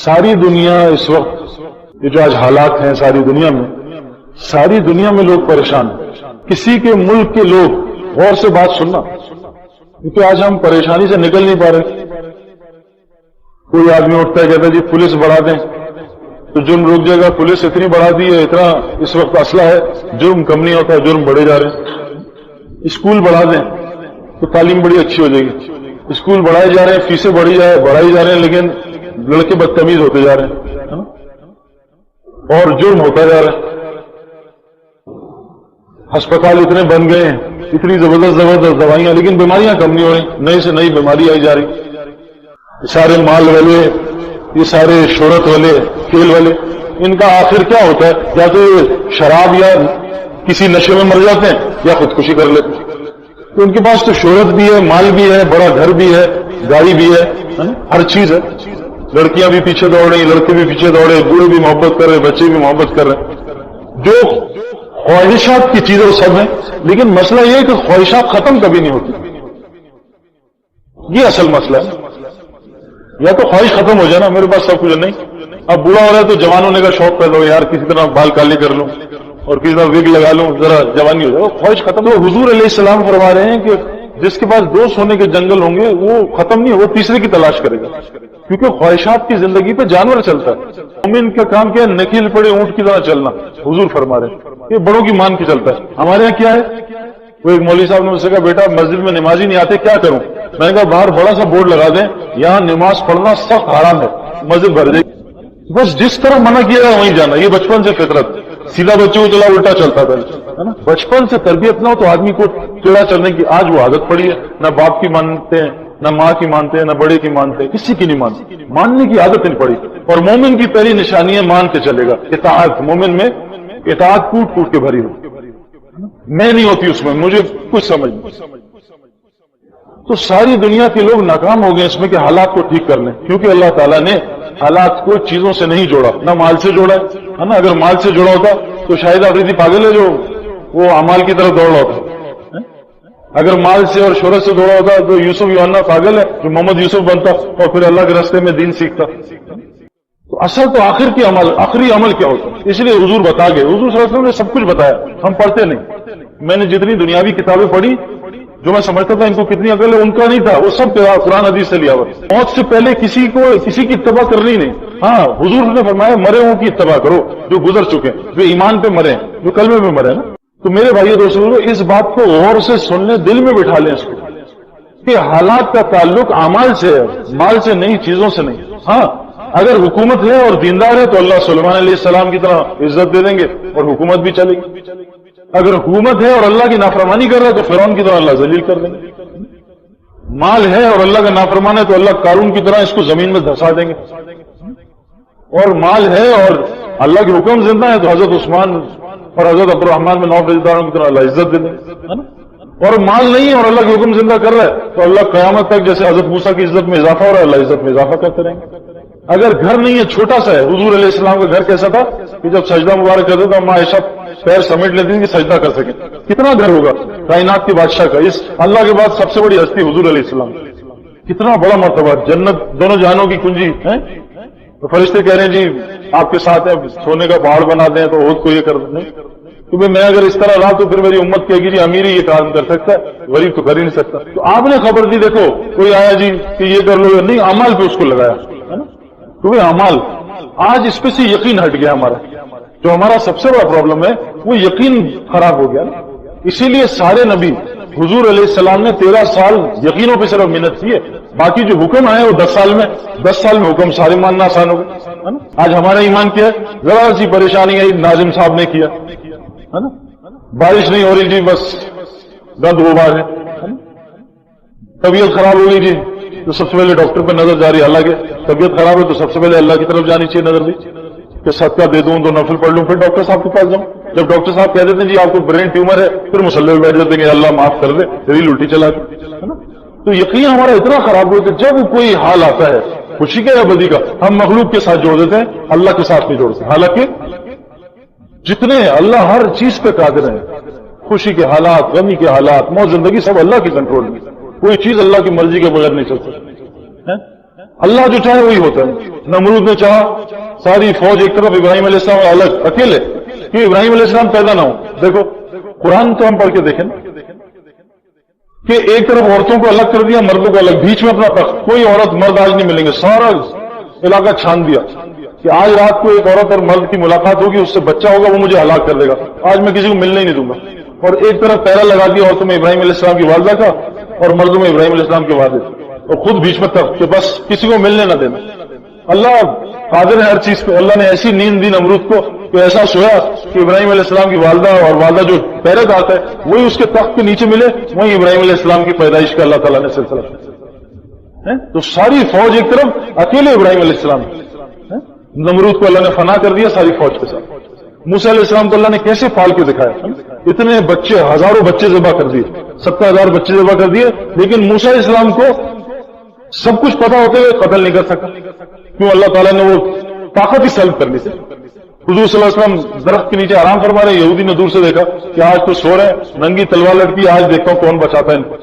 ساری دنیا اس وقت یہ جو آج حالات ہیں ساری دنیا میں لوگ پریشان ہیں. کسی کے ملک کے لوگ غور سے بات سننا، کیونکہ آج ہم پریشانی سے نکل نہیں پا رہے. کوئی آدمی اٹھتا ہے کہتا ہے جی پولیس بڑھا دیں تو جرم رک جائے گا. پولیس اتنی بڑھا دی ہے، اتنا اس وقت اسلحہ ہے، جرم کم نہیں ہوتا، جرم بڑھے جا رہے ہیں. اسکول بڑھا دیں تو تعلیم بڑی اچھی ہو جائے گی. اسکول بڑھائے جا رہے ہیں، فیسیں بڑھائی جا رہے ہیں، لیکن لڑکے بدتمیز ہوتے جا رہے ہیں اور جرم ہوتا جا رہا ہے. ہسپتال اتنے بن گئے ہیں، اتنی زبردست دوائیاں، لیکن بیماریاں کم نہیں ہو رہی، نئی سے نئی بیماری آئی جا رہی. یہ سارے مال والے، یہ سارے شہرت والے، کھیل والے، ان کا آخر کیا ہوتا ہے؟ یا تو شراب یا کسی نشے میں مر جاتے ہیں یا خودکشی کر لیتے ہیں. تو ان کے پاس تو شہرت بھی ہے، مال بھی ہے، بڑا گھر بھی ہے، گاڑی بھی ہے، ہر چیز ہے. لڑکیاں بھی پیچھے دوڑ رہی، لڑکے بھی پیچھے دوڑے، بوڑھے بھی محبت کر رہے، بچے بھی محبت کر رہے. جو خواہشات کی چیزیں وہ سب ہیں، لیکن مسئلہ یہ ہے کہ خواہشات ختم کبھی نہیں ہوتی. یہ اصل مسئلہ ہے. یا تو خواہش ختم ہو جائے نا، میرے پاس سب کچھ نہیں. اب بوڑھا ہو رہا ہے تو جوان ہونے کا شوق پیدا ہو، یار کسی طرح بال کالے کر لوں اور کسی طرح وگ لگا لوں، ذرا جوانی ہو جائے. وہ خواہش ختم ہو. حضور علیہ السلام فرما رہے ہیں کہ جس کے پاس 2 سونے کے جنگل ہوں گے وہ ختم نہیں ہو، وہ تیسرے کی تلاش کرے گا، کیونکہ خواہشات کی زندگی پہ جانور چلتا ہے. مومن کا کام کیا ہے؟ نکیل پڑے اونٹ کی طرح چلنا. حضور فرما رہے ہیں یہ بڑوں کی مان کے چلتا ہے. ہمارے یہاں کیا ہے؟ وہ ایک مولوی صاحب نے مجھ سے کہا بیٹا مسجد میں نمازی نہیں آتے، کیا کروں؟ میں نے کہا باہر بڑا سا بورڈ لگا دیں، یہاں نماز پڑھنا سخت حرام ہے، مسجد بھر جائے گی. بس جس طرح منع کیا ہے وہیں جانا. یہ بچپن سے فطرت. سیدھا بچوں کو چلا الٹا چلتا تھا ہے نا. بچپن سے تربیت نہ ہو تو آدمی کو ٹیڑھا چلنے کی آج وہ عادت پڑی ہے. نہ باپ کی مانتے ہیں، نہ ماں کی مانتے ہیں، نہ بڑے کی مانتے ہیں، کسی کی نہیں مانتے. ماننے کی عادت نہیں پڑی. اور مومن کی پہلی نشانی ہے مان کے چلے گا. اطاعت. مومن میں اطاعت کوٹ کوٹ کے بھری ہو، میں نہیں ہوتی اس میں، مجھے کچھ سمجھ نہیں. تو ساری دنیا کے لوگ ناکام ہو گئے اس میں کہ حالات کو ٹھیک کر لیں، کیونکہ اللہ تعالیٰ نے حالات کو چیزوں سے نہیں جوڑا، نہ مال سے جوڑا ہے نا. اگر مال سے جوڑا ہوتا تو شاید آفریدی پاگل ہے جو وہ اعمال کی طرف دوڑ رہا ہوتا. اگر مال سے اور شہرت سے دوڑا ہوتا تو یوسف یوحنا پاگل ہے جو محمد یوسف بنتا اور پھر اللہ کے راستے میں دین سیکھتا. تو اصل تو آخری عمل کیا ہوتا. اس لیے حضور بتا گئے. حضور صلی اللہ علیہ وسلم نے سب کچھ بتایا، ہم پڑھتے نہیں. میں نے جتنی دنیاوی کتابیں پڑھی جو میں سمجھتا تھا ان کو کتنی عقل ہے، ان کا نہیں تھا. وہ سب قرآن حدیث سے لیا ہوا. موت سے پہلے کسی کی اتباع کرنی نہیں. ہاں حضور نے فرمایا مرے ہوں کی اتباع کرو جو گزر چکے، جو ایمان پہ مرے، جو کلمے پہ مرے نا. تو میرے بھائی دوستوں اس بات کو غور سے سن لیں، دل میں بٹھا لیں اس کو کہ حالات کا تعلق اعمال سے ہے، مال سے نہیں، چیزوں سے نہیں. ہاں اگر حکومت ہے اور دیندار ہے تو اللہ سلیمان علیہ السلام کی طرح عزت دے دیں گے اور حکومت بھی چلے گی. اگر حکومت ہے اور اللہ کی نافرمانی کر رہا ہے تو فرعون کی طرح اللہ ذلیل کر دیں گے. مال ہے اور اللہ کا نافرمان ہے تو اللہ قارون کی طرح اس کو زمین میں دھسا دیں گے. اور مال ہے اور اللہ کے حکم زندہ ہے تو حضرت عثمان اور حضرت عبد الرحمان بن عوف رضی اللہ عنہ کی طرح اللہ عزت دے دیں. اور مال نہیں ہے اور اللہ کے حکم زندہ کر رہا ہے تو اللہ قیامت تک جیسے حضرت موسیٰ کی عزت میں اضافہ ہو رہا ہے اللہ عزت میں اضافہ کرتے رہیں گے. اگر گھر نہیں ہے، چھوٹا سا ہے. حضور علیہ السلام کا گھر کیسا تھا کہ جب سجدہ مبارک کرتے تو ماں عائشہ پیر سمیٹ لیتی کہ سجدہ کر سکیں. کتنا گھر ہوگا کائنات کے بادشاہ کا. اس اللہ کے بعد سب سے بڑی ہستی حضور علیہ السلام. کتنا بڑا مرتبہ. جنت دونوں جہانوں کی کنجی ہے. تو فرشتے کہہ رہے ہیں جی آپ کے ساتھ ہے، سونے کا پہاڑ بنا دیں تو عہد کو یہ کر دیں. تو میں اگر اس طرح رہا تو پھر میری امت کہے گی جی امیر ہی یہ کام کر سکتا ہے، غریب تو کر ہی نہیں سکتا. تو آپ نے خبر دی، دیکھو کوئی آیا جی کہ یہ کر لو، نہیں اعمال پہ اس کو لگایا ہے نا. تو وہ اعمال آج اس پہ سے یقین ہٹ گیا. ہمارا جو ہمارا سب سے بڑا پرابلم ہے وہ یقین خراب ہو گیا نا. اسی لیے سارے نبی حضور علیہ السلام نے 13 سال یقینوں پہ صرف محنت کی ہے. باقی جو حکم آئے وہ 10 سال میں حکم سارے ماننا آسان ہو گئے. آج ہمارا ایمان کیا ہے؟ ذرا سی پریشانی ہے ناظم صاحب نے کیا ہے نا. بارش نہیں ہو رہی جی بس گند غبار ہے. طبیعت خراب ہو گئی جی تو سب سے پہلے ڈاکٹر پہ نظر جاری. حالانکہ طبیعت خراب ہے تو سب سے پہلے اللہ کی طرف جانی چاہیے نظر بھی کہ صدقہ دے دوں تو نفل پڑھ لوں پھر ڈاکٹر صاحب کے پاس جاؤں. جب ڈاکٹر صاحب کہہ دیتے ہیں جی آپ کو برین ٹیومر ہے پھر مصلی میں بیٹھ جاتے ہیں کہ اللہ معاف کر دے تیری الٹی چلا دے. تو یقین ہمارا اتنا خراب ہو کہ جب کوئی حال آتا ہے خوشی کا یا بدی کا ہم مخلوق کے ساتھ جوڑ دیتے ہیں، اللہ کے ساتھ نہیں جوڑتے. حالانکہ جتنے اللہ ہر چیز پہ قادر ہیں، خوشی کے حالات، غمی کے حالات، موت زندگی سب اللہ کے کنٹرول میں. کوئی چیز اللہ کی مرضی کے بغیر نہیں چل سکتی. اللہ جو چاہے وہی ہوتا ہے. نمرود نے چاہا ساری فوج ایک طرف، ابراہیم علیہ السلام الگ اکیلے، کہ ابراہیم علیہ السلام پیدا نہ ہو. دیکھو قرآن تو ہم پڑھ کے دیکھیں کہ ایک طرف عورتوں کو الگ کر دیا، مردوں کو الگ، بیچ میں اپنا تخت. کوئی عورت مرد آج نہیں ملیں گے. سارا علاقہ چھان دیا کہ آج رات کو ایک عورت اور مرد کی ملاقات ہوگی، اس سے بچہ ہوگا، وہ مجھے ہلاک کر دے گا، آج میں کسی کو ملنے ہی نہیں دوں گا. اور ایک طرف پہرا لگا دیا عورتوں میں ابراہیم علیہ السلام کی والدہ کا اور مردوں میں ابراہیم علیہ السلام کے والد، اور خود بیچ میں تک کہ بس کسی کو ملنے نہ دینا. اللہ قادر ہے ہر چیز پہ. اللہ نے ایسی نیند دی نمرود کو کہ ایسا سویا کہ ابراہیم علیہ السلام کی والدہ اور والدہ جو پہرے دار ہے وہی اس کے تخت کے نیچے ملے، وہیں ابراہیم علیہ السلام کی پیدائش کا اللہ تعالیٰ نے سلسلہ. تو ساری فوج ایک طرف، اکیلے ابراہیم علیہ السلام. نمرود کو اللہ نے فنا کر دیا ساری فوج کے ساتھ. موسیٰ علیہ السلام کو اللہ نے کیسے پال کے دکھایا. اتنے بچے، ہزاروں بچے ذبح کر دیے، 70,000 بچے ذبح کر دیے، لیکن موسیٰ علیہ السلام کو سب کچھ پتا ہوتے ہوئے قتل نہیں کر سکا. کیوں؟ اللہ تعالیٰ نے وہ طاقت ہی سلب کرنی تھی. حضور صلی اللہ علیہ وسلم درخت کے نیچے آرام فرما رہے، یہودی نے دور سے دیکھا کہ آج تو سو رہے، ننگی تلوار لٹکی، آج دیکھتا ہوں کون بچاتا ہے ان کو.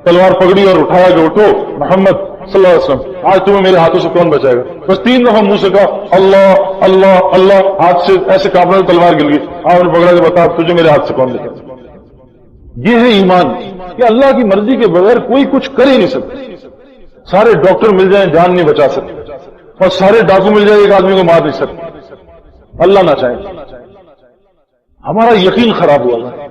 تلوار پکڑی اور اٹھایا کہ اٹھو محمد صلی اللہ علیہ وسلم، آج تمہیں میرے ہاتھوں سے کون بچائے گا. بس 3 دفعہ منہ سے کہا اللہ اللہ اللہ، ہاتھ سے ایسے کانپنے میں تلوار گر گئی. آپ نے پکڑا کہ بتا تجھے میرے ہاتھ سے کون لے. یہ ہے ایمان کہ اللہ کی مرضی کے بغیر کوئی کچھ کر ہی نہیں سکتا. سارے ڈاکٹر مل جائیں جان نہیں بچا سکتے، اور سارے ڈاکو مل جائیں ایک آدمی کو مار نہیں سکتے. اللہ نہ چاہے. ہمارا یقین خراب ہوا ہے.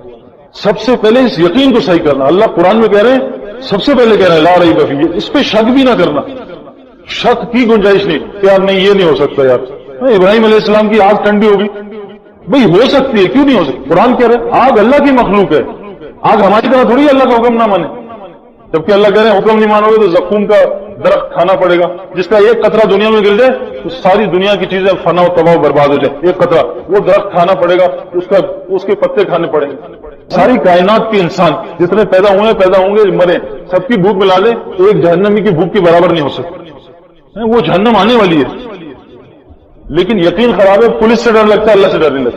سب سے پہلے اس یقین کو صحیح کرنا. اللہ قرآن میں کہہ رہے ہیں، سب سے پہلے کہہ رہے ہیں لا ریب فیہ، اس پہ شک بھی نہ کرنا. شک کی گنجائش نہیں کہ یار نہیں یہ نہیں ہو سکتا. یار ابراہیم علیہ السلام کی آگ ٹھنڈی ہوگی، بھئی ہو سکتی ہے، کیوں نہیں ہو سکتی. قرآن کہہ رہے ہیں آگ اللہ کی مخلوق ہے، آگ ہماری طرح تھوڑی اللہ کا حکم نہ مانے. جبکہ اللہ کہہ رہے ہیں حکم نہیں مانو گے تو زقوم کا درخت کھانا پڑے گا، جس کا ایک قطرہ دنیا میں گر جائے تو ساری دنیا کی چیزیں فنا و تباہ و برباد ہو جائے. ایک قطرہ وہ درخت کھانا پڑے گا، اس کے پتے کھانے پڑیں گے. ساری کائنات کے انسان جتنے پیدا ہوں گے مرے، سب کی بھوک ملا لیں ایک جہنمی کی بھوک کی برابر نہیں ہو سکتی. وہ جہنم آنے والی ہے، لیکن یقین خراب ہے. پولیس سے ڈر لگتا ہے، اللہ سے ڈر نہیں لگتا.